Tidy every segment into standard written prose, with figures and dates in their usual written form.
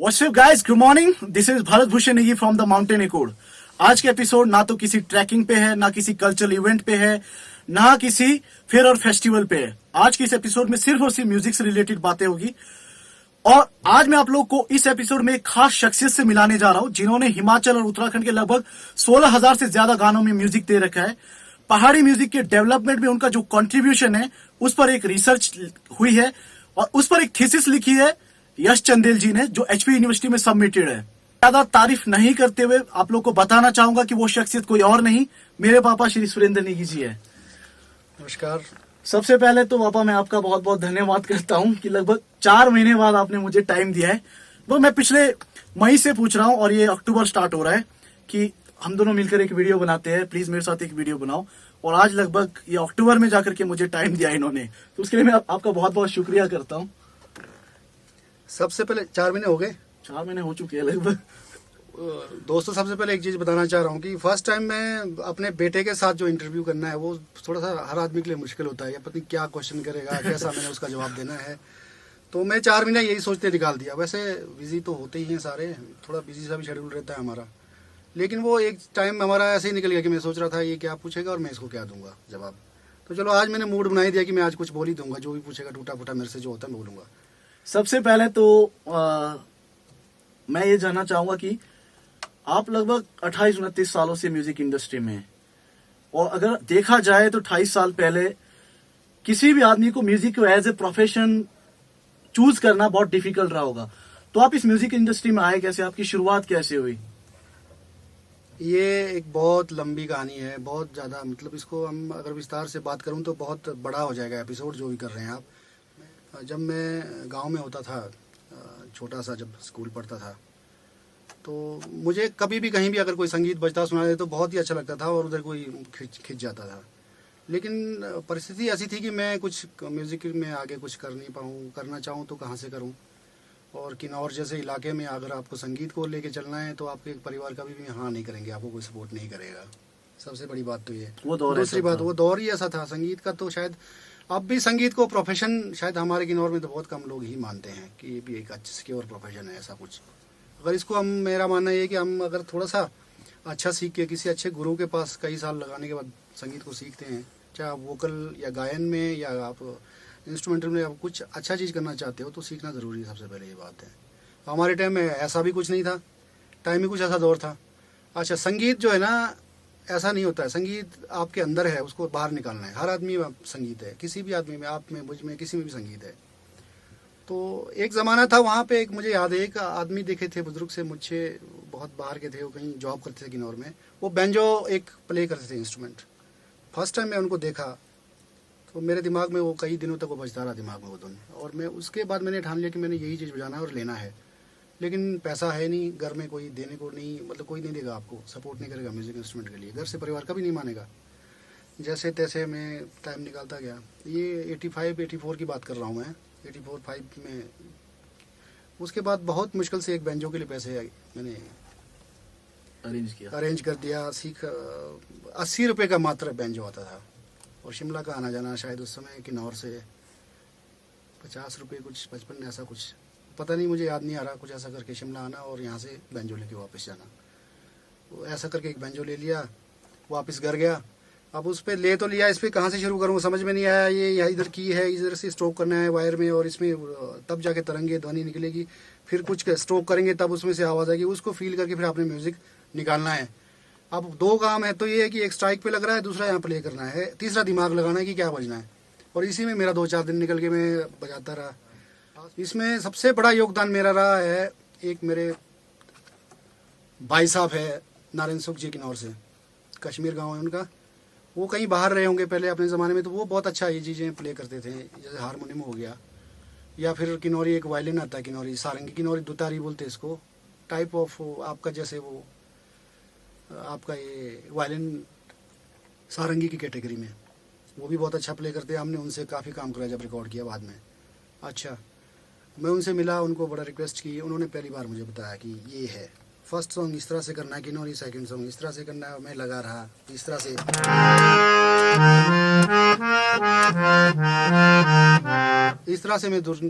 What's up guys, good morning. This is Bharat Bhushan Negi from the Mountain Accord. आज के episode ना तो किसी ट्रैकिंग पे है, ना किसी कल्चरल इवेंट पे है, ना किसी फेयर और फेस्टिवल पे है। आज के इस एपिसोड में सिर्फ और सिर्फ म्यूजिक से रिलेटेड बातें होगी। और आज मैं आप लोग को इस एपिसोड में एक खास शख्सियत से मिलाने जा रहा हूं, जिन्होंने हिमाचल और उत्तराखंड के लगभग 16,000 से ज्यादा गानों में म्यूजिक दे रखा है। पहाड़ी म्यूजिक के डेवलपमेंट में उनका जो कंट्रीब्यूशन है, उस पर एक रिसर्च हुई है और उस पर एक थीसिस लिखी है यश चंदेल जी ने, जो एचपी यूनिवर्सिटी में सबमिटेड है। ज्यादा तारीफ नहीं करते हुए आप लोग को बताना चाहूंगा कि वो शख्सियत कोई और नहीं, मेरे पापा श्री सुरेंद्र नेगी जी है। नमस्कार। सबसे पहले तो पापा मैं आपका बहुत बहुत धन्यवाद करता हूं कि लगभग 4 महीने बाद आपने मुझे टाइम दिया है। वो मैं पिछले मई से पूछ रहा हूं और ये अक्टूबर स्टार्ट हो रहा है कि हम दोनों मिलकर एक वीडियो बनाते हैं, प्लीज मेरे साथ एक वीडियो बनाओ। और आज लगभग ये अक्टूबर में जाकर के मुझे टाइम दिया इन्होंने, तो उसके लिए मैं आपका बहुत बहुत शुक्रिया करता हूँ। सबसे पहले 4 महीने हो गए, 4 महीने हो चुके हैं लगभग। दोस्तों सबसे पहले एक चीज बताना चाह रहा हूँ कि फर्स्ट टाइम मैं अपने बेटे के साथ जो इंटरव्यू करना है वो थोड़ा सा हर आदमी के लिए मुश्किल होता है, या पता नहीं क्या क्वेश्चन करेगा, कैसा मैंने उसका जवाब देना है। तो मैं 4 महीने यही सोचते निकाल दिया। वैसे बिजी तो होते ही हैं सारे, थोड़ा बिजी सा भी शेड्यूल रहता है हमारा, लेकिन वो एक टाइम हमारा ऐसे ही निकल गया कि मैं सोच रहा था ये क्या पूछेगा और मैं इसको क्या दूंगा जवाब। तो चलो आज मैंने मूड बना ही दिया कि मैं आज कुछ बोल ही दूंगा, जो भी पूछेगा टूटा फूटा मेरे से जो होता है मैं बोलूंगा। सबसे पहले तो मैं ये जानना चाहूंगा कि आप लगभग 28-29 सालों से म्यूजिक इंडस्ट्री में हैं, और अगर देखा जाए तो 28 साल पहले किसी भी आदमी को म्यूजिक को एज ए प्रोफेशन चूज करना बहुत डिफिकल्ट रहा होगा। तो आप इस म्यूजिक इंडस्ट्री में आए कैसे, आपकी शुरुआत कैसे हुई? ये एक बहुत लंबी कहानी है, बहुत ज़्यादा, मतलब इसको हम अगर विस्तार से बात करूं तो बहुत बड़ा हो जाएगा एपिसोड जो भी कर रहे हैं आप। जब मैं गांव में होता था, छोटा सा जब स्कूल पढ़ता था, तो मुझे कभी भी कहीं भी अगर कोई संगीत बजता सुना दे तो बहुत ही अच्छा लगता था और उधर कोई खिंच जाता था। लेकिन परिस्थिति ऐसी थी कि मैं कुछ म्यूज़िक में आगे कुछ कर नहीं पाऊँ, करना चाहूँ तो कहाँ से करूँ। और किन्नौर जैसे इलाके में अगर आपको संगीत को लेके चलना है तो आपके परिवार कभी भी हाँ नहीं करेंगे, आपको कोई सपोर्ट नहीं करेगा। सबसे बड़ी बात तो ये। दूसरी बात, वो दौर ही ऐसा था संगीत का। तो शायद अब भी संगीत को प्रोफेशन शायद हमारे किन्नौर में तो बहुत कम लोग ही मानते हैं कि ये भी एक अच्छी सिक्योर प्रोफेशन है ऐसा कुछ। अगर इसको हम, मेरा मानना ये है कि हम अगर थोड़ा सा अच्छा सीख के किसी अच्छे गुरु के पास कई साल लगाने के बाद संगीत को सीखते हैं, चाहे आप वोकल या गायन में या आप इंस्ट्रूमेंटल में आप कुछ अच्छा चीज़ करना चाहते हो तो सीखना ज़रूरी है। सबसे पहले ये बात है। हमारे टाइम में ऐसा भी कुछ नहीं था, टाइम ही कुछ ऐसा दौर था। अच्छा, संगीत जो है ना ऐसा नहीं होता है, संगीत आपके अंदर है, उसको बाहर निकालना है। हर आदमी में संगीत है, किसी भी आदमी में, आप में, मुझ में, किसी में भी संगीत है। तो एक ज़माना था वहाँ पे, एक मुझे याद है एक आदमी देखे थे बुजुर्ग से मुझसे बहुत बाहर के थे, वो कहीं जॉब करते थे किन्नौर में, वो बैंजो एक प्ले करते थे इंस्ट्रूमेंट। फर्स्ट टाइम मैं उनको देखा तो मेरे दिमाग में वो कई दिनों तक वो बजता रहा दिमाग में वो धुन। और मैं उसके बाद मैंने ठान लिया कि मैंने यही चीज़ बजाना है और लेना है। लेकिन पैसा है नहीं, घर में कोई देने को नहीं, मतलब कोई नहीं देगा आपको, सपोर्ट नहीं करेगा म्यूज़िक इंस्ट्रूमेंट के लिए, घर से परिवार कभी नहीं मानेगा। जैसे तैसे मैं टाइम निकालता गया। ये 85-84 की बात कर रहा हूँ मैं, 84-85 में। उसके बाद बहुत मुश्किल से एक बैंजो के लिए पैसे मैंने अरेंज कर दिया। सीख 80 रुपये का मात्र बैंजो आता था, और शिमला का आना जाना शायद उस समय किन्नौर से 50 रुपये कुछ 55 ऐसा कुछ, पता नहीं, मुझे याद नहीं आ रहा। कुछ ऐसा करके शिमला आना और यहाँ से बैंजो लेके वापस जाना। वो ऐसा करके एक बैंजो ले लिया, वापस घर गया। अब उस पर ले तो लिया, इस पर कहाँ से शुरू करूँ समझ में नहीं आया। ये यहाँ इधर की है, इधर से स्ट्रोक करना है वायर में, और इसमें तब जाके तरंगे ध्वनि निकलेगी, फिर कुछ स्ट्रोक करेंगे तब उसमें से आवाज़ आएगी, उसको फील करके फिर आपने म्यूज़िक निकालना है। अब 2 काम है, तो ये है कि एक स्ट्राइक पे लग रहा है, दूसरा यहाँ प्ले करना है, तीसरा दिमाग लगाना है कि क्या बजना है। और इसी में मेरा 2-4 दिन निकल के मैं बजाता रहा। इसमें सबसे बड़ा योगदान मेरा रहा है, एक मेरे भाई साहब है नारायण सुख जी किन्नौर से, कश्मीर गांव है उनका। वो कहीं बाहर रहे होंगे पहले अपने ज़माने में, तो वो बहुत अच्छा ये चीज़ें प्ले करते थे, जैसे हारमोनियम हो गया, या फिर किन्नौरी एक वायलिन आता है, किन्नौरी सारंगी, किन्नौरी दुतारी बोलते हैं इसको, टाइप ऑफ आपका जैसे वो आपका ये वायलिन सारंगी की कैटेगरी में, वो भी बहुत अच्छा प्ले करते हैं। हमने उनसे काफ़ी काम कराया जब रिकॉर्ड किया बाद में। अच्छा, मैं उनसे मिला, उनको बड़ा रिक्वेस्ट की, उन्होंने पहली बार मुझे बताया कि ये है फर्स्ट सॉन्ग इस तरह से करना है किन्नौरी, सेकंड सॉन्ग इस तरह से करना है। मैं लगा रहा इस तरह से, इस तरह से मैं धुन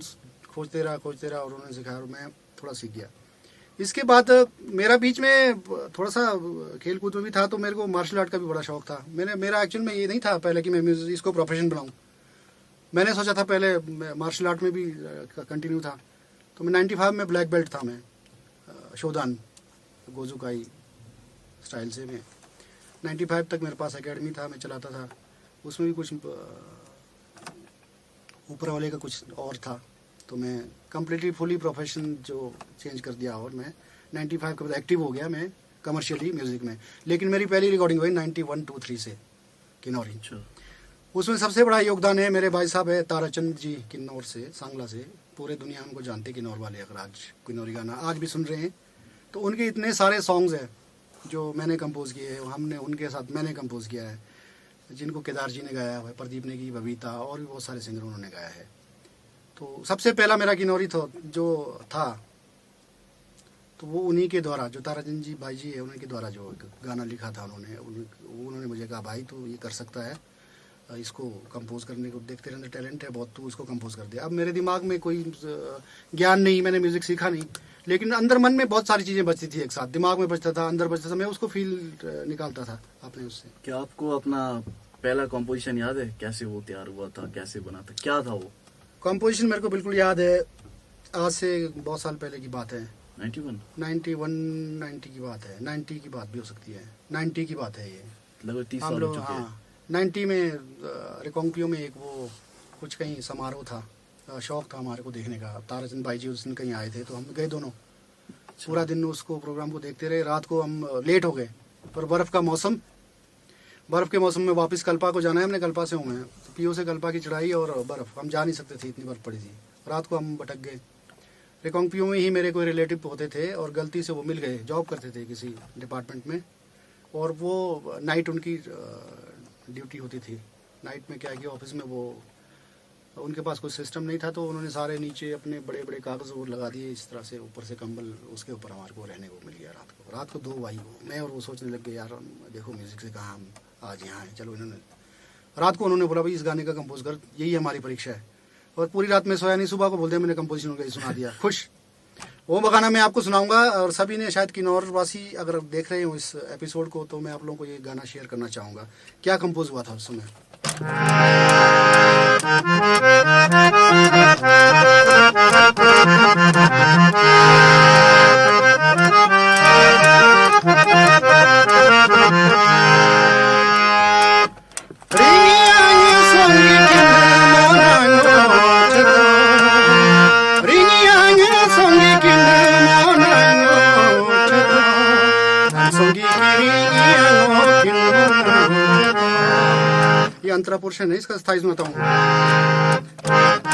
खोजते रहा और उन्होंने सिखाया और मैं थोड़ा सीख गया। इसके बाद मेरा बीच में थोड़ा सा खेल कूद में भी था, तो मेरे को मार्शल आर्ट का भी बड़ा शौक था। मेरा एक्चुअल में ये नहीं था पहले कि मैं म्यूजिक इसको प्रोफेशन बनाऊं। मैंने सोचा था पहले मार्शल आर्ट में भी कंटिन्यू था। तो मैं 95 में ब्लैक बेल्ट था मैं, शोदान गोजुकाई स्टाइल से। मैं 95 तक मेरे पास एकेडमी था, मैं चलाता था। उसमें भी कुछ ऊपर वाले का कुछ और था, तो मैं कम्प्लीटली फुली प्रोफेशन जो चेंज कर दिया। और मैं 95 के बाद एक्टिव हो गया मैं कमर्शियली म्यूज़िक में। लेकिन मेरी पहली रिकॉर्डिंग हुई 91-23 से किन्नौर। उसमें सबसे बड़ा योगदान है मेरे भाई साहब है ताराचंद जी, किन्नौर से, सांगला से। पूरे दुनिया उनको जानते किन्नौर वाले, अगर आज किन्नौरी गाना आज भी सुन रहे हैं तो उनके इतने सारे सॉन्ग्स हैं जो मैंने कंपोज़ किए हैं, हमने उनके साथ मैंने कंपोज़ किया है, जिनको केदार जी ने गाया है, प्रदीप ने की, बबीता और भी बहुत सारे सिंगर उन्होंने गाया है। तो सबसे पहला मेरा किन्नौरी जो था तो वो उन्हीं के द्वारा, जो ताराचंद जी भाई जी है उन्हीं के द्वारा जो गाना लिखा था उन्होंने मुझे कहा भाई तू ये कर सकता है, इसको कंपोज करने को देखते रहते, टैलेंट है बहुत, तू इसको कंपोज कर दे। अब मेरे दिमाग में कोई ज्ञान नहीं, मैंने म्यूज़िक सीखा नहीं, लेकिन अंदर मन में बहुत सारी चीज़ें बचती थी एक साथ, दिमाग में बचता था, अंदर बचता था, मैं उसको फील निकालता था अपने उससे। क्या आपको अपना पहला कंपोजिशन याद है? कैसे वो तैयार हुआ था, कैसे बना था, क्या था वो कंपोजिशन? मेरे को बिल्कुल याद है, आज से बहुत साल पहले की बात है। 90 की बात है, 90 की बात भी हो सकती है, 90 की बात है ये, लगभग 30 हम साल हो लोग। चुके हैं। हाँ, 90 में रिकॉन्क्टियो में एक वो कुछ कहीं समारोह था, शौक था हमारे को देखने का। ताराचंद भाई जी उस दिन कहीं आए थे तो हम गए दोनों, पूरा दिन उसको प्रोग्राम को देखते रहे। रात को हम लेट हो गए, पर बर्फ़ का मौसम, बर्फ़ के मौसम में वापस कल्पा को जाना है, हमने कल्पा से हूँ मैं, तो पीओ से कल्पा की चढ़ाई और बर्फ़, हम जा नहीं सकते थे, इतनी बर्फ़ पड़ी थी। रात को हम भटक गए। रिकॉन्क्टियो में ही मेरे कोई रिलेटिव होते थे और गलती से वो मिल गए, जॉब करते थे किसी डिपार्टमेंट में, और वो नाइट उनकी ड्यूटी होती थी। नाइट में क्या है कि ऑफिस में वो उनके पास कोई सिस्टम नहीं था, तो उन्होंने सारे नीचे अपने बड़े बड़े कागज़ और लगा दिए इस तरह से, ऊपर से कंबल, उसके ऊपर हमारे को रहने को मिल गया रात को 2 भाई को। मैं और वो सोचने लग गए यार देखो म्यूज़िक से कहाँ हम आज यहाँ हैं, चलो इन्होंने रात को उन्होंने बोला भाई इस गाने का कंपोज कर, यही हमारी परीक्षा है। और पूरी रात में सोया नहीं, सुबह को बोलते हैं मैंने कंपोजिशन उनका सुना दिया, खुश। वो गाना मैं आपको सुनाऊंगा, और सभी ने शायद किन्नौर वासी अगर देख रहे हो इस एपिसोड को, तो मैं आप लोगों को ये गाना शेयर करना चाहूँगा, क्या कंपोज हुआ था उस समय। ये अंतरा पोर्शन है, इसका स्थाई सुनाता हूँ।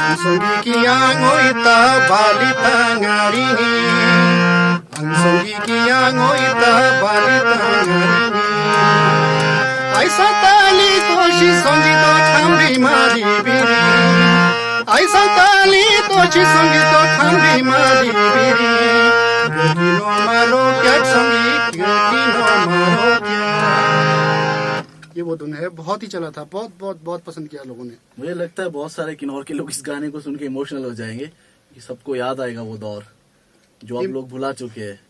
अंसोंगी किया ngoita balita ngarini, अंसोंगी किया ngoita balita ngarini, ऐसा ताली तोशी सोंगी तो ठंडी मारी बिरी, ऐसा ताली तोशी सोंगी तो ठंडी मारी बिरी, गिनो मारो क्या सोंगी, गिनो मारो क्या। ये वो धुन है, बहुत ही चला था, बहुत बहुत बहुत पसंद किया लोगों ने। मुझे लगता है बहुत सारे किन्नौर के लोग इस गाने को सुन के इमोशनल हो जाएंगे, कि सबको याद आएगा वो दौर जो आप लोग भुला चुके हैं।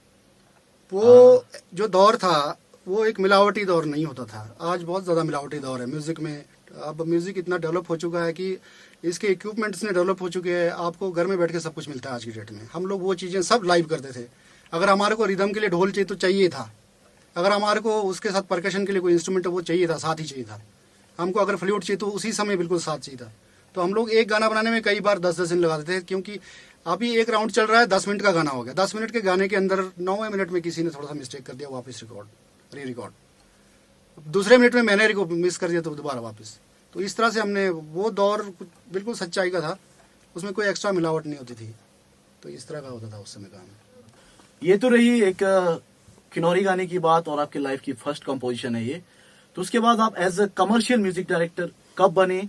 वो जो दौर था वो एक मिलावटी दौर नहीं होता था, आज बहुत ज़्यादा मिलावटी दौर है म्यूज़िक में। अब म्यूज़िक इतना डेवलप हो चुका है कि इसके इक्विपमेंट्स ने डेवलप हो चुके हैं, आपको घर में बैठ के सब कुछ मिलता है आज की डेट में। हम लोग वो चीज़ें सब लाइव करते थे। अगर हमारे को रिदम के लिए ढोल चाहिए तो चाहिए था, अगर हमारे को उसके साथ परकशन के लिए कोई इंस्ट्रूमेंट है वो चाहिए था, साथ ही चाहिए था हमको। अगर फ्लूट चाहिए तो उसी समय बिल्कुल साथ चाहिए था। तो हम लोग एक गाना बनाने में कई बार 10-10 दिन लगा देते थे, क्योंकि अभी एक राउंड चल रहा है, 10 मिनट का गाना हो गया, 10 मिनट के गाने के अंदर 9वें मिनट में किसी ने थोड़ा सा मिस्टेक कर दिया, वापस री रिकॉर्ड, दूसरे मिनट में मैंने मिस कर दिया तो दोबारा वापस। तो इस तरह से हमने वो दौर बिल्कुल सच्चाई का था, उसमें कोई एक्स्ट्रा मिलावट नहीं होती थी। तो इस तरह का होता था उस समय का। ये तो रही एक किन्नौरी गाने की बात, और आपके लाइफ की फर्स्ट कंपोजिशन है ये। तो उसके बाद आप as a commercial music director कब बने,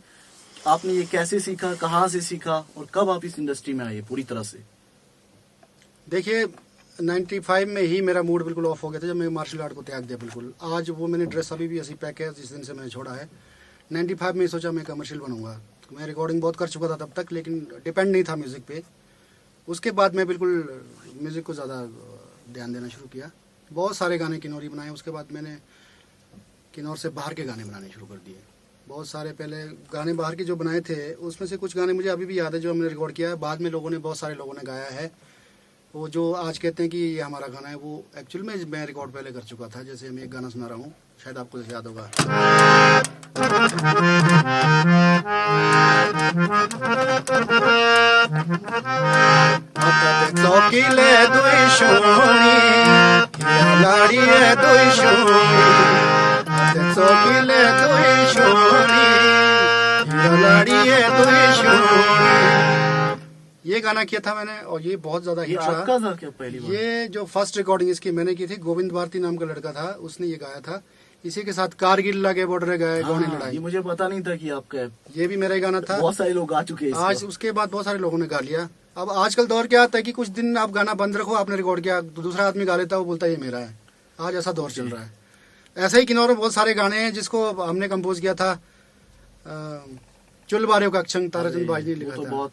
आपने ये कैसे सीखा, कहाँ से सीखा, और कब आप इस इंडस्ट्री में आए पूरी तरह से? देखिए 95 में ही मेरा मूड बिल्कुल ऑफ हो गया था, जब मैं मार्शल आर्ट को त्याग दिया बिल्कुल। आज वो मैंने ड्रेस अभी भी ऐसी पैक है जिस दिन से मैंने छोड़ा है। 95 में सोचा मैं कमर्शियल बनूंगा। मैं रिकॉर्डिंग बहुत कर चुका था तब तक, लेकिन डिपेंड नहीं था म्यूज़िक पे। उसके बाद मैं बिल्कुल म्यूज़िक को ज़्यादा ध्यान देना शुरू किया। बहुत सारे गाने किन्नौरी बनाए, उसके बाद मैंने किन्नौर से बाहर के गाने बनाने शुरू कर दिए। बहुत सारे पहले गाने बाहर के जो बनाए थे उसमें से कुछ गाने मुझे अभी भी याद है जो हमने रिकॉर्ड किया है। बाद में लोगों ने, बहुत सारे लोगों ने गाया है। वो जो आज कहते हैं कि ये हमारा गाना है, वो एक्चुअल में मैं रिकॉर्ड पहले कर चुका था। जैसे मैं एक गाना सुना रहा हूँ, शायद आपको याद होगा। चौकीले दुई सोनी लाड़िए दुई सोनी, चौकीले दुई सोनी लाड़िए दुई सोनी। ये गाना किया था मैंने और ये बहुत ज्यादा ये हिट रहा। आपका था क्या पहली बार? ये जो फर्स्ट रिकॉर्डिंग इसकी मैंने की थी, गोविंद भारती नाम का लड़का था, उसने ये गाया था। इसी के साथ कारगिल लागे बॉर्डर गाया, गौने हाँ, लड़ाई, ये मुझे पता नहीं था कि आपका है। ये भी मेरा ही गाना था। बहुत सारे लोग गा चुके हैं इसको। आज उसके बाद बहुत सारे लोगों ने गा लिया। अब आजकल दौर क्या आता है कि कुछ दिन आप गाना बंद रखो, आपने रिकॉर्ड किया, दूसरा आदमी गा लेता है, वो बोलता है ये मेरा है। आज ऐसा दौर चल रहा है। ऐसे ही किन्नौर में बहुत सारे गाने हैं जिसको हमने कंपोज किया था। चुल बारियों का अक्षंग ताराचंद बाजी ने लिखा वो तो था। बहुत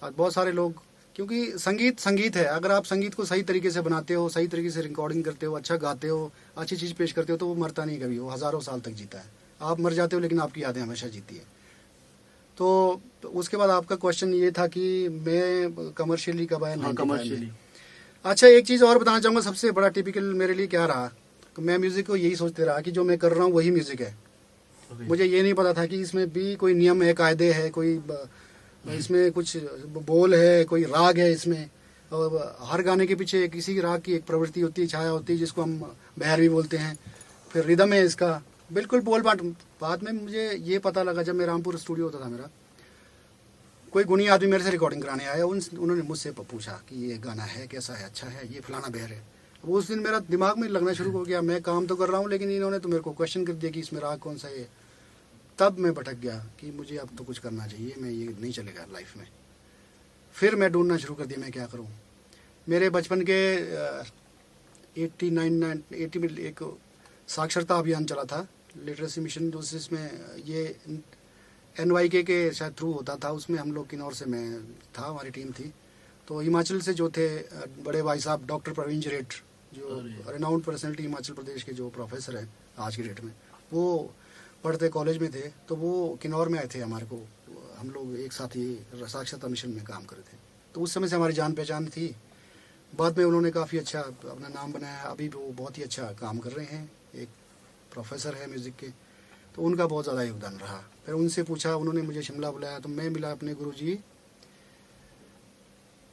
बहुत सारे लोग, क्योंकि संगीत संगीत है। अगर आप संगीत को सही तरीके से बनाते हो, सही तरीके से रिकॉर्डिंग करते हो, अच्छा गाते हो, अच्छी चीज पेश करते हो, तो वो मरता नहीं कभी, वो हजारों साल तक जीता है। आप मर जाते हो लेकिन आपकी यादें हमेशा जीती है। तो उसके बाद आपका क्वेश्चन ये था कि मैं कमर्शियली कब आया? हाँ 95 कमर्शियली। में। अच्छा, एक चीज और बताना चाहूंगा, सबसे बड़ा टिपिकल मेरे लिए क्या रहा, तो मैं म्यूजिक को यही सोचते रहा कि जो मैं कर रहा हूँ वही म्यूजिक है। मुझे ये नहीं पता था कि इसमें भी कोई नियम है, कायदे है, कोई इसमें कुछ बोल है, कोई राग है इसमें। और हर गाने के पीछे किसी राग की एक प्रवृत्ति होती है, छाया होती है, जिसको हम भैरवी बोलते हैं। फिर रिदम है इसका, बिल्कुल बोल बात। बाद में मुझे ये पता लगा, जब मैं रामपुर स्टूडियो होता था मेरा, कोई गुणी आदमी मेरे से रिकॉर्डिंग कराने आया, उन्होंने मुझसे पूछा कि ये गाना है कैसा है, अच्छा है, ये फलाना बहर है। वो उस दिन मेरा दिमाग में लगना शुरू हो गया, मैं काम तो कर रहा हूँ लेकिन इन्होंने तो मेरे को क्वेश्चन कर दिया कि इसमें राग कौन सा है। तब मैं भटक गया कि मुझे अब तो कुछ करना चाहिए, मैं ये नहीं चलेगा लाइफ में। फिर मैं ढूंढना शुरू कर दिया मैं क्या करूं। मेरे बचपन के 80 में एक साक्षरता अभियान चला था, लिटरेसी मिशन, जो जिसमें ये NYK के शायद थ्रू होता था। उसमें हम लोग किन्नौर से मैं था, हमारी टीम थी। तो हिमाचल से जो थे बड़े भाई साहब डॉक्टर प्रवीण जरेट, जो रेनाउंड पर्सनैलिटी हिमाचल प्रदेश के जो प्रोफेसर हैं आज की डेट में, वो पढ़ते कॉलेज में थे। तो वो किन्नौर में आए थे हमारे को, हम लोग एक साथ ही साक्षरता मिशन में काम कर रहे थे। तो उस समय से हमारी जान पहचान थी। बाद में उन्होंने काफ़ी अच्छा अपना नाम बनाया, अभी वो बहुत ही अच्छा काम कर रहे हैं, एक प्रोफेसर है म्यूज़िक के। तो उनका बहुत ज़्यादा योगदान रहा। फिर उनसे पूछा, उन्होंने मुझे शिमला बुलाया, तो मैं मिला अपने गुरुजी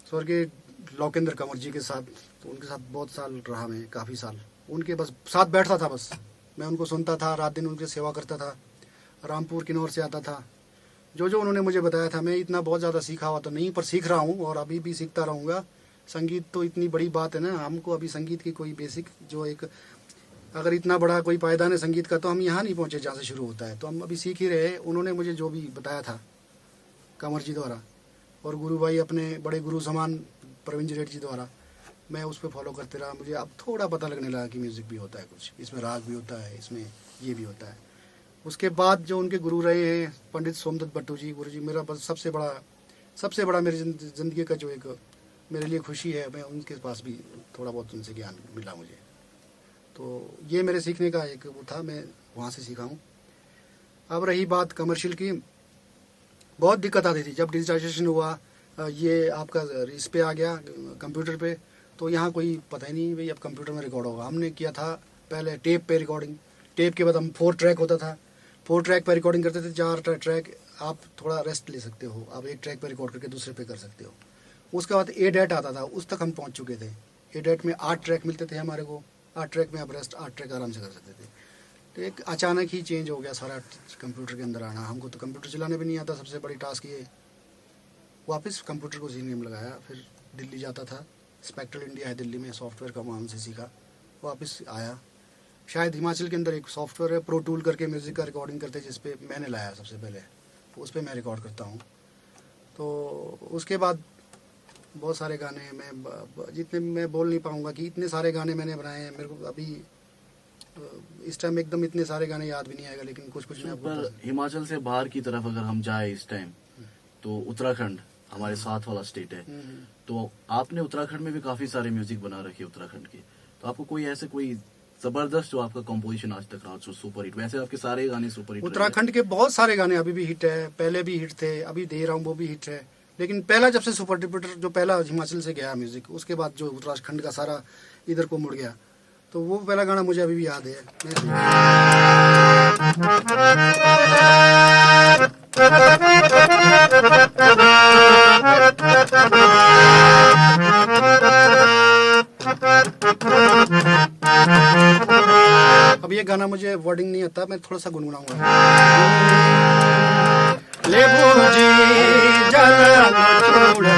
स्वर्गीय लोकेंद्र कंवर जी के साथ। तो उनके साथ बहुत साल रहा मैं, काफ़ी साल उनके बस साथ बैठता था, बस मैं उनको सुनता था, रात दिन उनकी सेवा करता था। रामपुर किन्नौर से आता था, जो जो उन्होंने मुझे बताया था, मैं इतना बहुत ज़्यादा सीखा हुआ तो नहीं, पर सीख रहा हूँ और अभी भी सीखता रहूँगा। संगीत तो इतनी बड़ी बात है ना, हमको अभी संगीत की कोई बेसिक जो एक, अगर इतना बड़ा कोई पायदान है संगीत का, तो हम यहाँ नहीं पहुँचे जहाँ से शुरू होता है, तो हम अभी सीख ही रहे। उन्होंने मुझे जो भी बताया था कंवर जी द्वारा, और गुरु भाई अपने बड़े गुरु समान प्रवीण जरेट जी द्वारा, मैं उस पर फॉलो करते रहा। मुझे अब थोड़ा पता लगने लगा कि म्यूज़िक भी होता है कुछ, इसमें राग भी होता है, इसमें ये भी होता है। उसके बाद जो उनके गुरु रहे हैं पंडित सोमदत्त भट्टू जी, गुरु जी मेरा बस सबसे बड़ा मेरी ज़िंदगी का जो एक मेरे लिए खुशी है, मैं उनके पास भी थोड़ा बहुत उनसे ज्ञान मिला मुझे। तो ये मेरे सीखने का एक वो था, मैं वहाँ से सीखा हूँ। अब रही बात कमर्शियल की, बहुत दिक्कत आती थी जब डिजिटाइजेशन हुआ, ये आपका इस पे आ गया कंप्यूटर पे, तो यहाँ कोई पता ही नहीं भाई अब कंप्यूटर में रिकॉर्ड होगा। हमने किया था पहले टेप पे रिकॉर्डिंग, टेप के बाद हम 4 ट्रैक होता था, 4 ट्रैक पे रिकॉर्डिंग करते थे। 4 ट्रैक आप थोड़ा रेस्ट ले सकते हो, आप एक ट्रैक पे रिकॉर्ड करके दूसरे पे कर सकते हो। उसके बाद A-DAT आता था, उस तक हम पहुँच चुके थे। A-DAT में 8 ट्रैक मिलते थे हमारे को, 8 ट्रैक में आप रेस्ट 8 ट्रैक आराम से कर सकते थे। तो एक अचानक ही चेंज हो गया सारा कंप्यूटर के अंदर आना। हमको तो कंप्यूटर चलाने भी नहीं आता, सबसे बड़ी टास्क ये। वापस कंप्यूटर को सीखने में लगाया, फिर दिल्ली जाता था, स्पेक्ट्रल इंडिया है दिल्ली में, सॉफ्टवेयर का वहाँ से सीखा, वापस आया। शायद हिमाचल के अंदर एक सॉफ्टवेयर है प्रो टूल करके, म्यूज़िक का रिकॉर्डिंग करते हैं, जिस पे मैंने लाया सबसे पहले, उस पर मैं रिकॉर्ड करता हूँ। तो उसके बाद बहुत सारे गाने, मैं जितने मैं बोल नहीं पाऊँगा कि इतने सारे गाने मैंने बनाए हैं। मेरे को अभी इस टाइम एकदम इतने सारे गाने याद भी नहीं आएगा, लेकिन कुछ कुछ मैं पर हिमाचल से बाहर की तरफ अगर हम जाए इस टाइम, तो उत्तराखंड हमारे साथ वाला स्टेट है। तो आपने उत्तराखंड में भी काफी सारे म्यूजिक बना रखे उत्तराखंड के, तो आपको कोई ऐसे कोई जबरदस्त जो आपका कंपोजिशन आज तक रहा जो सुपर हिट? वैसे आपके सारे गाने सुपर हिट उत्तराखंड के बहुत सारे गाने अभी भी हिट है, पहले भी हिट थे, अभी दे रहा हूँ वो भी हिट है। लेकिन पहला जब से सुपर डुपर जो पहला हिमाचल से गया म्यूजिक, उसके बाद जो उत्तराखंड का सारा इधर को मुड़ गया, तो वो पहला गाना मुझे अभी भी याद है। अब ये गाना मुझे वर्डिंग नहीं आता, मैं थोड़ा सा गुनगुनाऊंगा। लेबू जी जलन छोड़ा,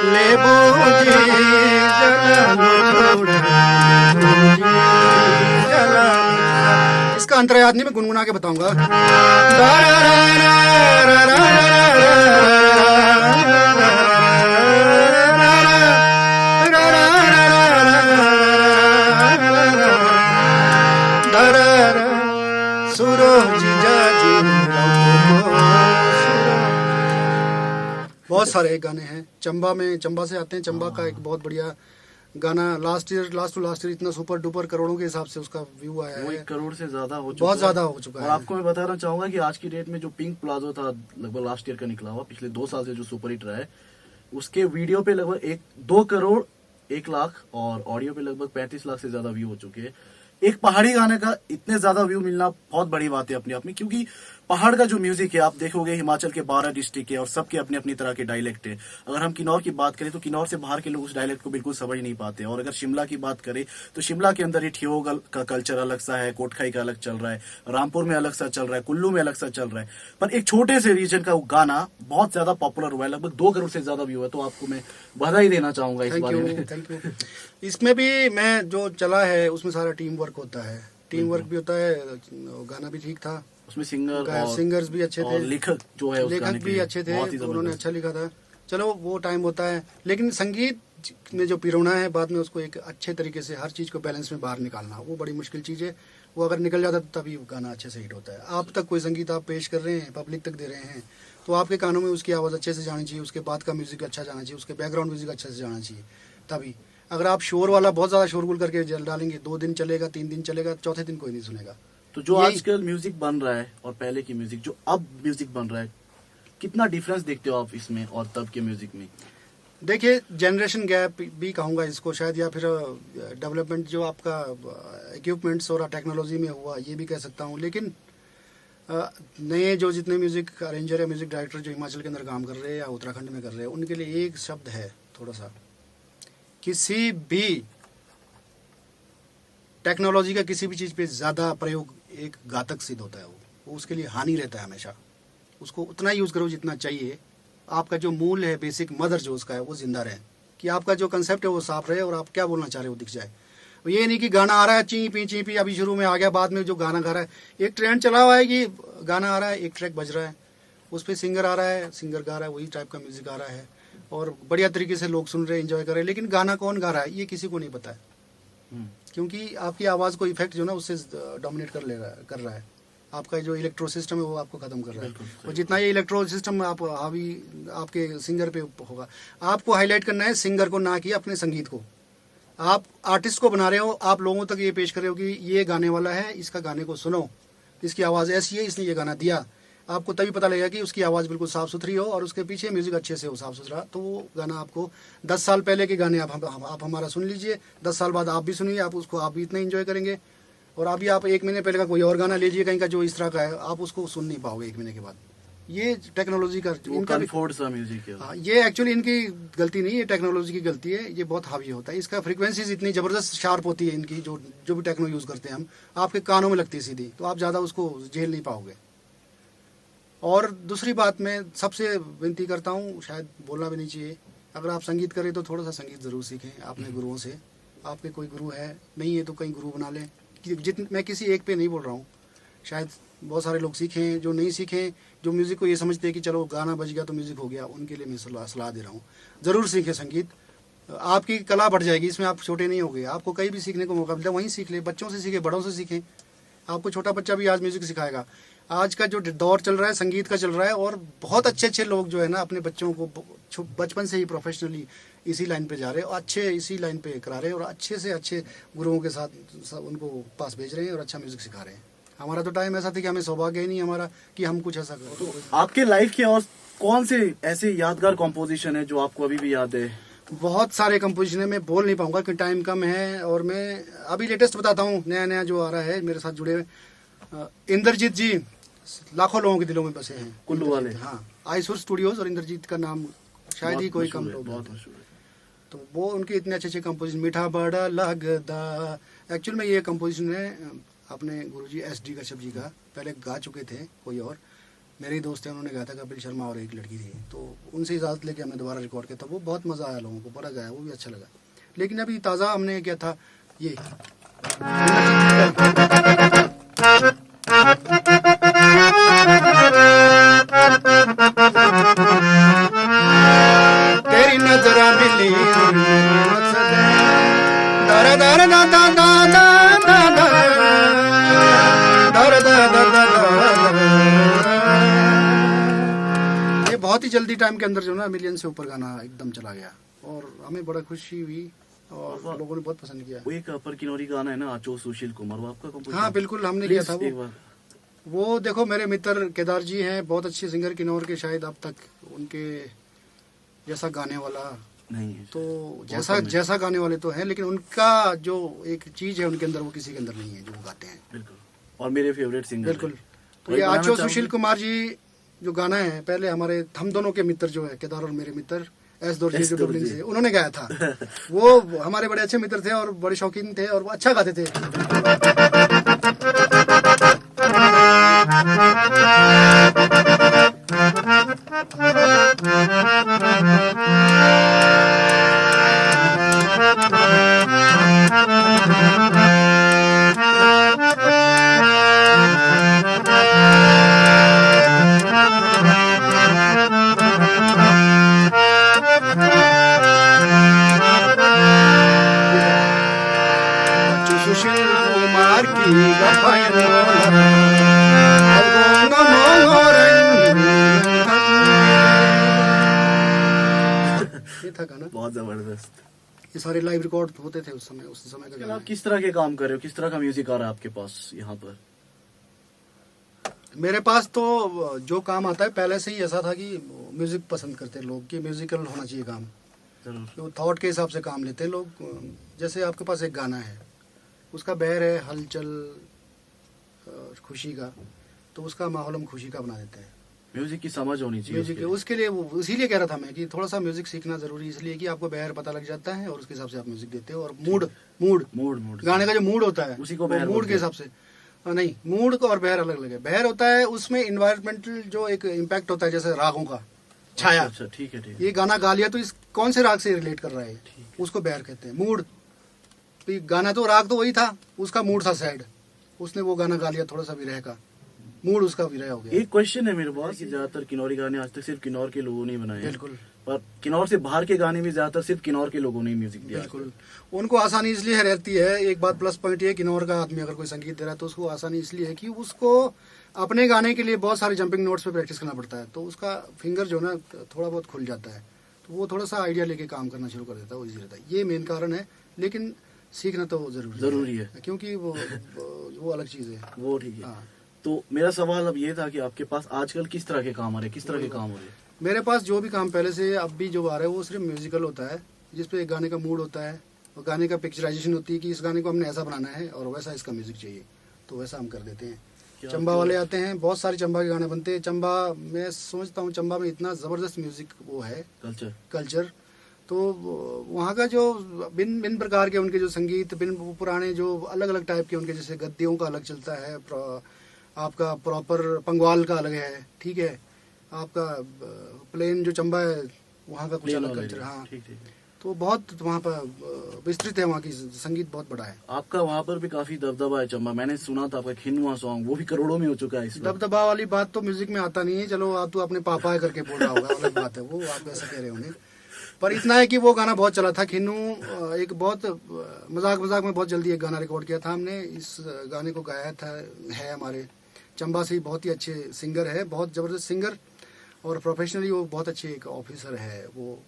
लेबू जी जलन छोड़ा, इसका अंतर याद नहीं, मैं गुनगुना के बताऊंगा। बहुत सारे गाने हैं। चंबा से आते हैं। चंबा का एक बहुत बढ़िया गाना लास्ट टू लास्ट ईयर इतना सुपर डुपर करोड़ों के हिसाब से उसका व्यू आया है। 1 करोड़ से ज्यादा हो चुका बहुत ज्यादा हो चुका और है। आपको मैं बताना चाहूंगा कि आज की डेट में जो पिंक प्लाजो था लगभग लास्ट ईयर का निकला हुआ, पिछले 2 साल से जो सुपर हिट रहा है, उसके वीडियो पे लगभग 2 करोड़ 1 लाख और ऑडियो पे लगभग 35 लाख से ज्यादा व्यू हो चुके हैं। एक पहाड़ी गाने का इतने ज्यादा व्यू मिलना बहुत बड़ी बात है अपने आप में, क्योंकि पहाड़ का जो म्यूजिक है आप देखोगे हिमाचल के 12 डिस्ट्रिक्ट है और सबके अपने अपनी तरह के डायलेक्ट है। अगर हम किन्नौर की बात करें तो किन्नौर से बाहर के लोग उस डायलेक्ट को बिल्कुल समझ नहीं पाते, और अगर शिमला की बात करें तो शिमला के अंदर ही ठियोग का कल्चर अलग सा है, कोटखाई का अलग चल रहा है, रामपुर में अलग सा चल रहा है, कुल्लू में अलग सा चल रहा है। पर एक छोटे से रीजन का गाना बहुत ज्यादा पॉपुलर हुआ है, लगभग 2 करोड़ से ज्यादा व्यू है। तो आपको मैं बधाई देना चाहूंगा इस बारे में। Thank you. इसमें भी मैं जो चला है उसमें सारा टीम वर्क होता है, टीम वर्क भी होता है। गाना भी ठीक था, उसमें सिंगर्स भी अच्छे थे, लेखक जो है लेखक भी अच्छे थे, उन्होंने अच्छा लिखा था। चलो वो टाइम होता है, लेकिन संगीत में जो पिरोना है बाद में उसको एक अच्छे तरीके से हर चीज को बैलेंस में बाहर निकालना, वो बड़ी मुश्किल चीज है। वो अगर निकल जाता तो तभी गाना अच्छे से हिट होता है। आप तक कोई संगीत आप पेश कर रहे हैं, पब्लिक तक दे रहे हैं, तो आपके कानों में उसकी आवाज़ अच्छे से जानी चाहिए, उसके बाद का म्यूजिक अच्छा जाना चाहिए, उसके बैकग्राउंड म्यूजिक अच्छे से जाना चाहिए। तभी अगर आप शोर वाला बहुत ज़्यादा शोरगुल करके जल डालेंगे, 2 दिन चलेगा, 3 दिन चलेगा, चौथे दिन कोई नहीं सुनेगा। तो जो आजकल म्यूजिक बन रहा है और पहले की म्यूजिक जो अब म्यूजिक बन रहा है, कितना डिफरेंस देखते हो आप इसमें और तब के म्यूजिक में? देखिए जनरेशन गैप भी कहूँगा इसको शायद, या फिर डेवलपमेंट जो आपका इक्विपमेंट्स और टेक्नोलॉजी में हुआ, ये भी कह सकता हूँ। लेकिन नए जो जितने म्यूजिक अरेंजर या म्यूजिक डायरेक्टर जो हिमाचल के अंदर काम कर रहे हैं या उत्तराखंड में कर रहे हैं, उनके लिए एक शब्द है थोड़ा सा, किसी भी टेक्नोलॉजी का किसी भी चीज़ पे ज़्यादा प्रयोग एक घातक सिद्ध होता है। वो उसके लिए हानि रहता है हमेशा। उसको उतना यूज़ करो जितना चाहिए, आपका जो मूल है, बेसिक मदर जो उसका है, वो जिंदा रहे, कि आपका जो कंसेप्ट है वो साफ रहे और आप क्या बोलना चाह रहे हो दिख जाए। ये नहीं कि गाना आ रहा है ची पी अभी शुरू में आ गया, बाद में जो गाना गा रहा है, एक ट्रेंड चला हुआ है कि गाना आ रहा है, एक ट्रैक बज रहा है, उस पर सिंगर आ रहा है, सिंगर गा रहा है, वही टाइप का म्यूजिक आ रहा है और बढ़िया तरीके से लोग सुन रहे हैं, एंजॉय कर रहे हैं। लेकिन गाना कौन गा रहा है ये किसी को नहीं पता है, क्योंकि आपकी आवाज़ को इफेक्ट जो ना उससे डोमिनेट कर रहा है। आपका जो इलेक्ट्रो सिस्टम है वो आपको खत्म कर रहा है, और जितना ये इलेक्ट्रो सिस्टम आप हावी आपके सिंगर पे होगा, आपको हाईलाइट करना है सिंगर को, ना कि अपने संगीत को। आप आर्टिस्ट को बना रहे हो, आप लोगों तक ये पेश कर रहे हो कि ये गाने वाला है, इसका गाने को सुनो, इसकी आवाज़ ऐसी है, इसने ये गाना दिया। आपको तभी पता लगेगा कि उसकी आवाज़ बिल्कुल साफ़ सुथरी हो और उसके पीछे म्यूज़िक अच्छे से हो, साफ़ सुथरा। तो वो गाना आपको 10 साल पहले के गाने आप हमारा सुन लीजिए, 10 साल बाद आप भी सुनिए, आप उसको आप भी इतना एंजॉय करेंगे। और अभी आप 1 महीने पहले का कोई और गाना लीजिए कहीं का जो इस तरह का है, आप उसको सुन नहीं पाओगे 1 महीने के बाद। ये टेक्नोलॉजी का इनका सा म्यूजिक है। हाँ, ये एक्चुअली इनकी गलती नहीं है, टेक्नोलॉजी की गलती है। ये बहुत हावी होता है, इसका फ्रीक्वेंसीज इतनी ज़बरदस्त शार्प होती है इनकी, जो भी टेक्नो यूज़ करते हैं हम, आपके कानों में लगती है सीधी, तो आप ज़्यादा उसको झेल नहीं पाओगे। और दूसरी बात मैं सबसे विनती करता हूँ, शायद बोलना भी नहीं चाहिए, अगर आप संगीत करें तो थोड़ा सा संगीत ज़रूर सीखें अपने गुरुओं से। आपके कोई गुरु है, नहीं है तो कहीं गुरु बना लें। मैं किसी एक पे नहीं बोल रहा हूँ, शायद बहुत सारे लोग सीखें, जो नहीं सीखें, जो म्यूज़िक को ये समझते हैं कि चलो गाना बज गया तो म्यूज़िक हो गया, उनके लिए मैं सलाह दे रहा हूँ, ज़रूर सीखें संगीत। आपकी कला बढ़ जाएगी, इसमें आप छोटे नहीं होंगे, आपको कहीं भी सीखने को मौका मिलता है वहीं सीख ले, बच्चों से सीखें, बड़ों से सीखें। आपको छोटा बच्चा भी आज म्यूज़िक सिखाएगा। आज का जो दौर चल रहा है संगीत का चल रहा है, और बहुत अच्छे अच्छे लोग जो है ना अपने बच्चों को बचपन से ही प्रोफेशनली इसी लाइन पे जा रहे हैं और अच्छे इसी लाइन पे करा रहे हैं, और अच्छे से अच्छे गुरुओं के साथ उनको पास भेज रहे हैं और अच्छा म्यूजिक सिखा रहे हैं। हमारा तो टाइम ऐसा था कि हमें सौभाग्य ही नहीं हमारा कि हम कुछ ऐसा करें। तो आपके लाइफ के और कौन से ऐसे यादगार कॉम्पोजिशन है जो आपको अभी भी याद है? बहुत सारे कंपोजिशन है, मैं बोल नहीं पाऊंगा कि टाइम कम है, और मैं अभी लेटेस्ट बताता हूँ, नया नया जो आ रहा है मेरे साथ जुड़े हुए इंद्रजीत जी लाखों लोगों के दिलों में बसे हैं, कुल्लू वाले। हाँ, आईसुर स्टूडियोज, और इंद्रजीत का नाम शायद ही कोई कम लोग बहुत जानते हैं। मशहूर है। तो वो उनके इतने अच्छे अच्छे कंपोजिशन, मीठा बड़ा लगदा, एक्चुअल में ये कंपोजिशन है अपने गुरुजी SD कश्यप जी का, पहले गा चुके थे कोई और, मेरे ही दोस्त हैं, उन्होंने गाया था कपिल शर्मा और एक लड़की थी, तो उनसे इजाज़त लेके हमने दोबारा रिकॉर्ड किया था। वो बहुत मज़ा आया लोगों को, बड़ा गाया, वो भी अच्छा लगा। लेकिन अभी ताज़ा हमने किया था ये तेरी नजरा मिली दर दर दा दा दा दा दा दर दर दर दर। ये बहुत ही जल्दी टाइम के अंदर जो ना मिलियन से ऊपर गाना एकदम चला गया, और हमें बड़ा खुशी हुई और लोगों ने बहुत पसंद किया। वो एक अपर किन्नौरी गाना है ना, आचो सुशील कुमार, वो आपका कंपोजिशन? हाँ बिल्कुल, हमने किया था एक वो। बार। वो देखो मेरे मित्र केदार जी हैं, बहुत अच्छे सिंगर किन्नौर के, शायद अब तक उनके जैसा गाने वाला नहीं है तो जैसा गाने वाले तो हैं, लेकिन उनका जो एक चीज है उनके अंदर वो किसी के अंदर नहीं है जो वो गाते हैं। बिल्कुल, और मेरे फेवरेट सिंगर बिल्कुल। तो और ये एक बनाना आचो चाहूंगी- सुशील कुमार जी जो गाना है, पहले हमारे हम दोनों के मित्र जो है केदार और मेरे मित्र एस दोर्जी जो डुबलिन से, उन्होंने गाया था। वो हमारे बड़े अच्छे मित्र थे और बड़े शौकीन थे और वो अच्छा गाते थे। आचो सुशील कुमार की ये था गाना। बहुत जबरदस्त। ये सारे लाइव रिकॉर्ड होते थे उस समय का गाना आप किस तरह के काम कर रहे हो, किस तरह का म्यूजिक आ रहा है आपके पास यहाँ पर? मेरे पास तो जो काम आता है पहले से ही ऐसा था कि म्यूजिक पसंद करते हैं लोग, कि म्यूजिकल होना चाहिए काम, जरूर। तो थॉट के हिसाब से काम लेते हैं लोग। जैसे आपके पास एक गाना है, उसका बहर है हलचल खुशी का, तो उसका माहौल हम खुशी का बना देते हैं। म्यूजिक की समझ होनी चाहिए म्यूजिक उसके लिए, वो इसीलिए कह रहा था मैं कि थोड़ा सा म्यूजिक सीखना जरूरी, इसलिए कि आपको बहर पता लग जाता है और उसके हिसाब से आप म्यूजिक देते हो। और मूड मूड मूड मूड गाने का जो मूड होता है उसी को बहर मूड बोलते के हिसाब से नहीं, मूड को और बहर अलग अलग है। बहर होता है उसमें इन्वायरमेंटल जो एक इम्पैक्ट होता है, जैसे रागों का छाया। अच्छा ठीक है ठीक है। ये गाना गा लिया तो इस कौन से राग से रिलेट कर रहा है, उसको बहर कहते हैं। मूड, तो ये गाना तो राग तो वही था, उसका मूड था सैड, उसने वो गाना गा लिया थोड़ा सा विरह का, मूड उसका विरह हो गया। एक क्वेश्चन है मेरे पास कि ज्यादातर किन्नौरी गाने आज तक सिर्फ किन्नौर के लोगों ने बनाए हैं, बिल्कुल पर किन्नौर से बाहर के गाने भी ज्यादातर सिर्फ किन्नौर के लोगों ने म्यूजिक दिया है। बिल्कुल। उनको आसानी इसलिए रहती है, एक बात प्लस पॉइंट ये, किन्नौर का आदमी अगर कोई संगीत दे रहा है तो उसको आसानी इसलिए है कि उसको अपने गाने के लिए बहुत सारे जंपिंग नोट्स पे प्रैक्टिस करना पड़ता है, तो उसका फिंगर जो ना थोड़ा बहुत खुल जाता है, तो वो थोड़ा सा आइडिया लेके काम करना शुरू कर देता है, वो इजी रहता है। ये मेन कारण है, लेकिन सीखना तो जरूरी है क्योंकि वो अलग चीज़ है। वो ठीक है। हाँ, तो मेरा सवाल अब ये था कि आपके पास आजकल किस तरह के काम आ रहे हैं, किस तरह के काम हो रहे हैं? मेरे पास जो भी काम पहले से अब भी जो आ रहा है वो सिर्फ म्यूजिकल होता है, जिसपे एक गाने का मूड होता है और गाने का पिक्चराइजेशन होती है कि इस गाने को हमने ऐसा बनाना है और वैसा इसका म्यूजिक चाहिए, तो वैसा हम कर देते हैं। चंबा वाले आते हैं, बहुत सारे चंबा के गाने बनते हैं। चंबा, मैं समझता हूँ चंबा में इतना ज़बरदस्त म्यूजिक वो है, कल्चर। तो वहाँ का जो भिन्न भिन्न प्रकार के उनके जो संगीत, भिन्न पुराने जो अलग अलग टाइप के उनके, जैसे गद्दियों का अलग चलता है, आपका प्रॉपर पंगवाल का अलग है, ठीक है, आपका प्लेन जो चंबा है वहाँ का कुछ अलग कल्चर। हाँ, तो बहुत वहाँ पर विस्तृत है, वहाँ की संगीत बहुत बड़ा है। आपका वहाँ पर भी काफी दबदबा है चंबा, मैंने सुना था आपका खिनवा सॉन्ग, वो भी करोड़ों में हो चुका है इस वक्त। दबदबा वाली बात तो म्यूजिक में आता नहीं है, चलो आप तो अपने पापा है करके बोल रहा होगा, अलग बात है वो, आप ऐसा कह रहे होंगे। पर इतना है कि वो गाना बहुत चला था, खिन्नू, एक बहुत मजाक में बहुत जल्दी एक गाना रिकॉर्ड किया था हमने। इस गाने को गाया था है हमारे चंबा से बहुत ही अच्छे सिंगर है, बहुत ज़बरदस्त सिंगर, और प्रोफेशनली वो बहुत अच्छे एक ऑफिसर है। वो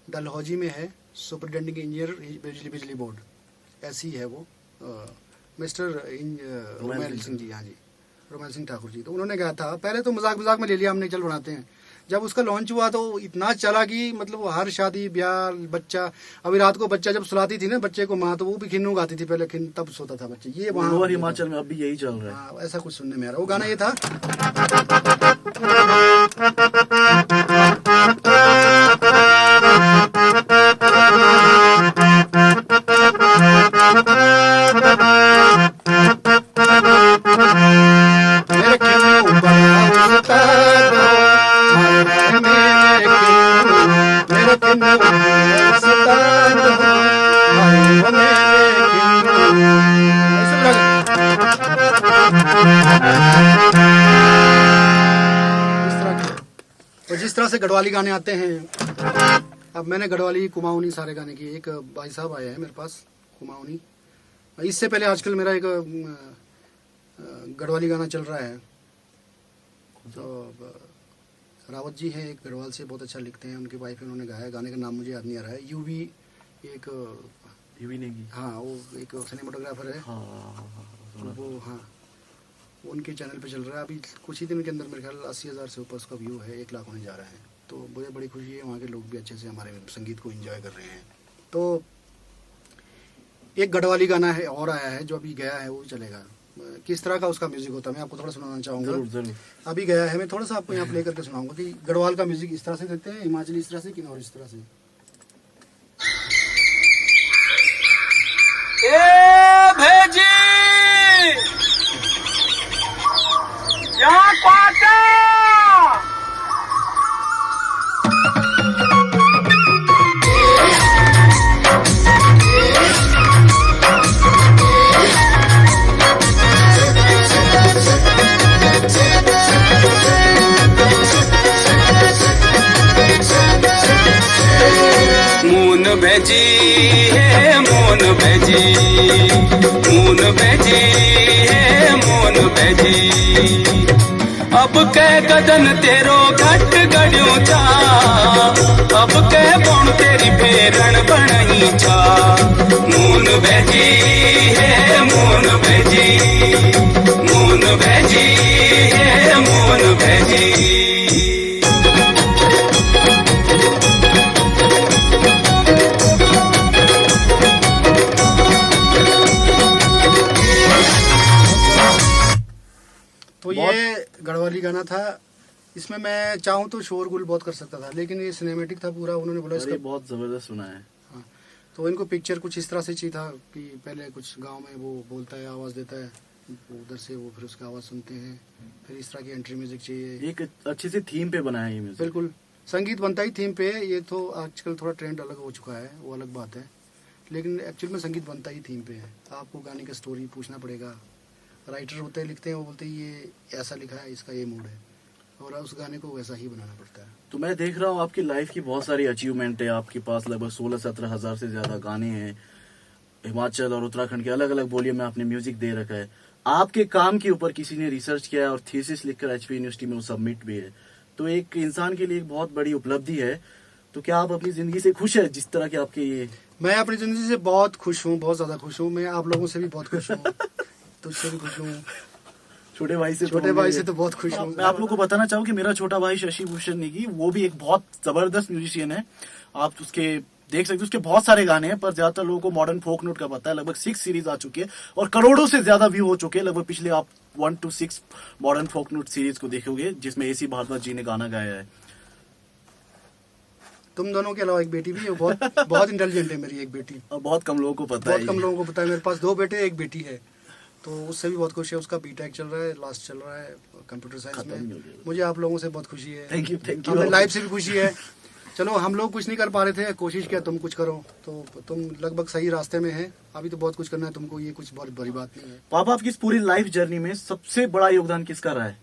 डलहौजी में है, सुपरिटेंडिंग इंजीनियर बिजली बोर्ड, ऐसी है वो। मिस्टर रोमैल सिंह जी, हाँ जी, रोमैल सिंह ठाकुर जी। तो उन्होंने कहा था, पहले तो मजाक में ले लिया हमने, चल बनाते हैं। जब उसका लॉन्च हुआ तो इतना चला कि मतलब वो हर शादी ब्याह बच्चा, अभी रात को बच्चा जब सुलाती थी ना बच्चे को माँ, तो वो भी खिन्नू गाती थी पहले, तब सोता था बच्चे। ये वहाँ हिमाचल में अभी यही चल रहा है। हाँ, ऐसा कुछ सुनने में आ रहा। वो गाना ये था, तो जिस तरह से गढ़वाली गाने आते हैं, अब मैंने गढ़वाली कुमाऊनी सारे गाने किए। एक भाई साहब आए हैं मेरे पास कुमाऊनी, इससे पहले आजकल मेरा एक गढ़वाली गाना चल रहा है। तो रावत जी हैं, एक गढ़वाल से, बहुत अच्छा लिखते हैं, उनकी वाइफ है, उन्होंने गाया। गाने का नाम मुझे याद नहीं आ रहा है। यूवी एक यूवी नेगी, हाँ, वो एक सिनेमाटोग्राफर है। वो हाँ, उनके चैनल पे चल रहा है अभी। कुछ ही दिन के अंदर मेरे ख्याल 80,000 से ऊपर उसका व्यू है, 1 लाख होने जा रहा है। तो मुझे बड़ी खुशी है, वहाँ के लोग भी अच्छे से हमारे संगीत को एंजॉय कर रहे हैं। तो एक गढ़वाली गाना है और आया है जो अभी गया है, वो चलेगा। किस तरह का उसका म्यूजिक होता है मैं आपको थोड़ा सुनाना चाहूँगा। जरूर। अभी गया है, मैं थोड़ा सा आपको यहाँ प्ले करके सुनाऊंगा कि गढ़वाल का म्यूजिक इस तरह से देते हैं, हिमाचली इस तरह से, किन्नौर इस तरह से। ए भेजी क्या पाटा मून भेजी है, मून भेजी, मून भेजी है, मून भेजी। अब कह कदन तेरो घट गड़ियों चा, अब कह कौन तेरी फेरन बनई छा। मून भेजी है, मून भेजी, मून भेजी है, मून भेजी। तो ये गढ़वाली गाना था। इसमें मैं चाहूँ तो शोरगुल बहुत कर सकता था, लेकिन ये सिनेमेटिक था पूरा। उन्होंने बोला इसका बहुत जबरदस्त सुना है। हाँ, तो इनको पिक्चर कुछ इस तरह से चाहिए था कि पहले कुछ गांव में वो बोलता है, आवाज़ देता है, उधर से वो फिर उसका आवाज़ सुनते हैं, फिर इस तरह की एंट्री म्यूजिक चाहिए। एक अच्छी सी थीम पे बनाया है ये म्यूजिक। बिल्कुल, संगीत बनता ही थीम पे। ये तो आजकल थोड़ा ट्रेंड अलग हो चुका है, वो अलग बात है, लेकिन एक्चुअल में संगीत बनता ही थीम पे है। आपको गाने का स्टोरी पूछना पड़ेगा। राइटर होते हैं, लिखते हैं, वो बोलते हैं ये ऐसा लिखा है, इसका ये मूड है, और उस गाने को वैसा ही बनाना पड़ता है। तो मैं देख रहा हूँ आपकी लाइफ की बहुत सारी अचीवमेंट है। आपके पास लगभग 16-17 हजार से ज्यादा गाने हैं। हिमाचल और उत्तराखंड के अलग अलग बोलियों में आपने म्यूजिक दे रखा है। आपके काम के ऊपर किसी ने रिसर्च किया है और थीसिस लिखकर एचपी यूनिवर्सिटी में वो सबमिट भी है। तो एक इंसान के लिए एक बहुत बड़ी उपलब्धि है। तो क्या आप अपनी जिंदगी से खुश है जिस तरह के आपके ये? मैं अपनी जिंदगी से बहुत खुश हूँ, बहुत ज्यादा खुश हूँ। मैं आप लोगों से भी बहुत खुश हूँ, तुझसे भी खुश हूँ, छोटे भाई से तो बहुत खुश हूँ। मैं आप लोगों को बताना चाहूँ कि मेरा छोटा भाई शशि भूषण नेगी, वो भी एक बहुत जबरदस्त म्यूजिशियन है। आप उसके देख सकते हैं, उसके बहुत सारे गाने हैं, पर ज्यादातर लोगों को मॉडर्न फोक नोट का पता है। लगभग 6 सीरीज आ चुकी है और करोड़ों से ज्यादा व्यू हो चुके हैं। लगभग पिछले आप 1 to 6 modern folk note series को देखोगे, जिसमें AC भारद्वाज जी ने गाना गाया है। तुम दोनों के अलावा एक बेटी भी है, बहुत बहुत इंटेलिजेंट है मेरी एक बेटी। और बहुत कम लोगों को पता है। बहुत कम लोगों को पता है। मेरे पास 2 बेटे, एक बेटी है, तो उससे भी बहुत खुश है। उसका बीटेक चल रहा है, लास्ट चल रहा है कंप्यूटर साइंस में। मुझे आप लोगों से बहुत खुशी है। Thank you. हमें लाइफ से भी खुशी है। चलो, हम लोग कुछ नहीं कर पा रहे थे, कोशिश किया तुम कुछ करो, तो तुम लगभग सही रास्ते में है। अभी तो बहुत कुछ करना है तुमको, ये कुछ बहुत बड़ी बात नहीं है। पापा, आपकी इस पूरी लाइफ जर्नी में सबसे बड़ा योगदान किसका रहा है?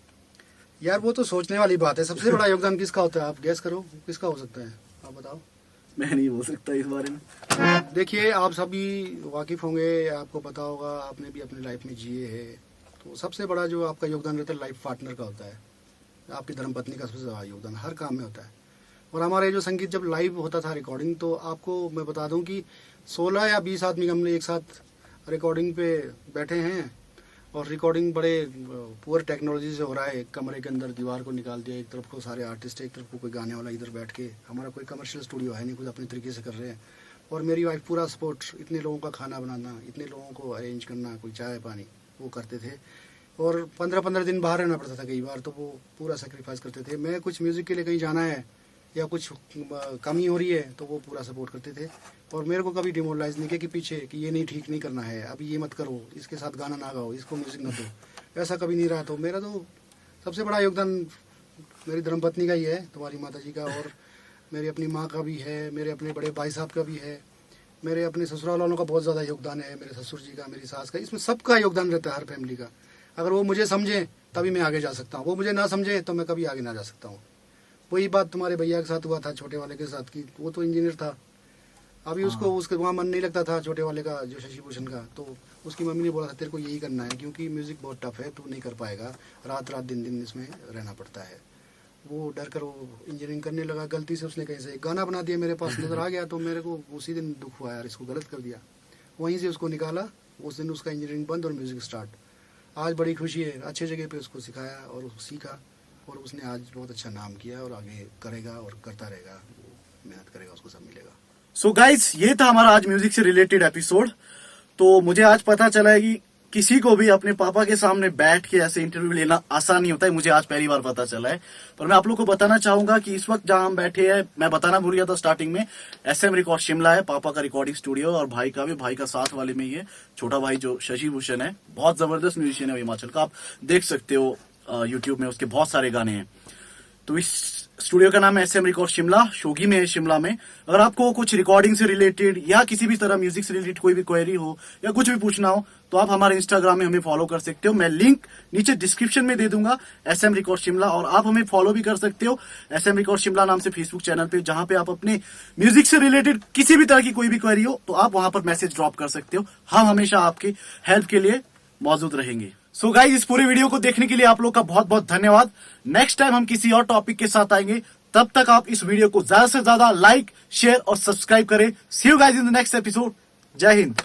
यार वो तो सोचने वाली बात है। सबसे बड़ा योगदान किसका होता है, आप गैस करो किसका हो सकता है, आप बताओ। मैं नहीं बोल सकता इस बारे में। देखिए, आप सभी वाकिफ होंगे, आपको पता होगा, आपने भी अपनी लाइफ में जिए है, तो तो सबसे बड़ा जो आपका योगदान रहता है लाइफ पार्टनर का होता है, आपकी धर्मपत्नी का सबसे बड़ा योगदान हर काम में होता है। और हमारे जो संगीत जब लाइव होता था रिकॉर्डिंग, तो आपको मैं बता दूं कि 16 या 20 आदमी हमने एक साथ रिकॉर्डिंग पे बैठे हैं, और रिकॉर्डिंग बड़े पुअर टेक्नोलॉजी से हो रहा है। एक कमरे के अंदर दीवार को निकाल दिया, एक तरफ को सारे आर्टिस्ट है, एक तरफ को कोई गाने वाला इधर बैठ के। हमारा कोई कमर्शियल स्टूडियो है नहीं, कुछ अपने तरीके से कर रहे हैं। और मेरी वाइफ पूरा सपोर्ट, इतने लोगों का खाना बनाना, इतने लोगों को अरेंज करना, कोई चाय पानी वो करते थे। और 15-15 दिन बाहर रहना पड़ता था कई बार, तो वो पूरा सेक्रीफाइस करते थे। मैं कुछ म्यूज़िक के लिए कहीं जाना है या कुछ कमी हो रही है तो वो पूरा सपोर्ट करते थे। और मेरे को कभी डिमोरलाइज नहीं किया कि पीछे कि ये नहीं ठीक नहीं करना है, अभी ये मत करो, इसके साथ गाना ना गाओ, इसको म्यूज़िक ना दो, ऐसा कभी नहीं रहा। तो मेरा तो सबसे बड़ा योगदान मेरी धर्मपत्नी का ही है, तुम्हारी माता जी का, और मेरी अपनी माँ का भी है, मेरे अपने बड़े भाई साहब का भी है, मेरे अपने ससुराल वालों का बहुत ज़्यादा योगदान है, मेरे ससुर जी का, मेरी सास का, इसमें सबका योगदान रहता है हर फैमिली का। अगर वो मुझे समझे तभी मैं आगे जा सकता हूँ, वो मुझे ना समझे तो मैं कभी आगे ना जा सकता हूँ। वही बात तुम्हारे भैया के साथ हुआ था, छोटे वाले के साथ, कि वो तो इंजीनियर था, अभी उसको उसके वहाँ मन नहीं लगता था छोटे वाले का, जो शशि भूषण का। तो उसकी मम्मी ने बोला था तेरे को यही करना है, क्योंकि म्यूज़िक बहुत टफ है, तू नहीं कर पाएगा, रात रात दिन दिन इसमें रहना पड़ता है। वो डर कर वो इंजीनियरिंग करने लगा। गलती से उसने कहीं से एक गाना बना दिया, मेरे पास नजर आ गया, तो मेरे को उसी दिन दुख हुआ यार, इसको गलत कर दिया। वहीं से उसको निकाला, उस दिन उसका इंजीनियरिंग बंद और म्यूज़िक स्टार्ट। आज बड़ी खुशी है, अच्छे जगह पे उसको सिखाया और सीखा, और उसने आज बहुत अच्छा नाम किया और आगे करेगा और करता रहेगा, मेहनत करेगा, उसको सब मिलेगा। सो गाइस, ये था हमारा आज म्यूजिक से रिलेटेड एपिसोड। तो मुझे आज पता चला है कि किसी को भी अपने पापा के सामने बैठ के ऐसे इंटरव्यू लेना आसान नहीं होता है। मुझे आज पहली बार पता चला है। पर मैं आप लोग को बताना चाहूंगा कि इस वक्त जहां हम बैठे हैं, मैं बताना भूल गया था स्टार्टिंग में, SM रिकॉर्ड शिमला है, पापा का रिकॉर्डिंग स्टूडियो, और भाई का भी, भाई का साथ वाले में ही है छोटा भाई जो शशि भूषण है, बहुत जबरदस्त म्यूजिशियन है हिमाचल का, आप देख सकते हो यूट्यूब में उसके बहुत सारे गाने हैं। तो इस स्टूडियो का नाम है SM रिकॉर्ड शिमला, शोगी में है, शिमला में। अगर आपको कुछ रिकॉर्डिंग से रिलेटेड या किसी भी तरह म्यूजिक से रिलेटेड कोई भी क्वेरी हो या कुछ भी पूछना हो, तो आप हमारे इंस्टाग्राम में हमें फॉलो कर सकते हो। मैं लिंक नीचे डिस्क्रिप्शन में दे दूंगा, SM रिकॉर्ड शिमला, और आप हमें फॉलो भी कर सकते हो SM रिकॉर्ड शिमला नाम से फेसबुक चैनल पे, जहां पे आप अपने म्यूजिक से रिलेटेड किसी भी तरह की कोई भी क्वेरी हो तो आप वहां पर मैसेज ड्रॉप कर सकते हो। हम हमेशा आपकी हेल्प के लिए मौजूद रहेंगे। सो गाइस, इस पूरे वीडियो को देखने के लिए आप लोग का बहुत बहुत धन्यवाद। नेक्स्ट टाइम हम किसी और टॉपिक के साथ आएंगे, तब तक आप इस वीडियो को ज्यादा से ज्यादा लाइक, शेयर और सब्सक्राइब करें। See you guys in the next episode. जय हिंद।